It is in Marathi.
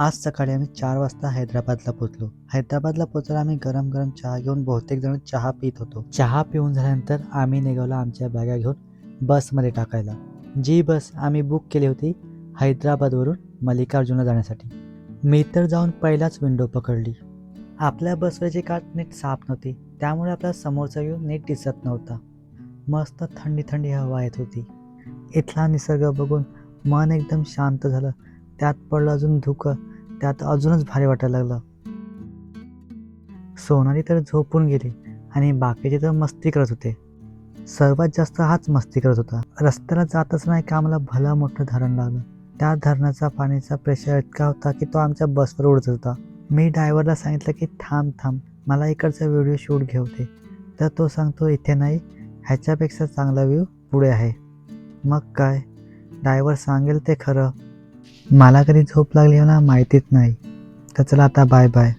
आज सकाळी आम्ही 4 वाजता हैदराबादला पोहोचलो. हैदराबादला पोहोचायला आम्ही गरम गरम चहा घेऊन बहुतेक जण चहा पित होतो. चहा पिऊन झाल्यानंतर आम्ही निघालो आमच्या बॅगा घेऊन बसमध्ये टाकायला. जी बस आम्ही बुक केली होती हैदराबादवरून मल्लिकार्जुनला जाण्यासाठी. मी तर जाऊन पहिलाच विंडो पकडली. आपल्या बसवरची काच नीट साफ नव्हती, त्यामुळे आपला समोरचा व्ह्यू नीट दिसत नव्हता. मस्त थंडी थंडी हवा येत होती. इथला निसर्ग बघून मन एकदम शांत झालं. त्यात पडलं अजून धुकं, त्यात अजूनच भारी वाटायला लागलं. सोनाली तर झोपून गेली आणि बाकीचे तर मस्ती करत होते. सर्वात जास्त हाच मस्ती करत होता. रस्त्याला जात असताना एक आम्हाला भलं मोठं धरण लागलं. त्या धरणाचा पाण्याचा प्रेशर इतका होता की तो आमच्या बसवर उडत होता. मी ड्रायव्हरला सांगितलं की थांब थांब, मला इकडचा व्हिडिओ शूट घेऊ दे. तर तो सांगतो इथे नाही, ह्याच्यापेक्षा चांगला व्ह्यू पुढे आहे. मग काय, ड्रायव्हर सांगेल ते खरं. मला कधी झोप लागली मला माहितीच नाही. तर चला आता बाय बाय.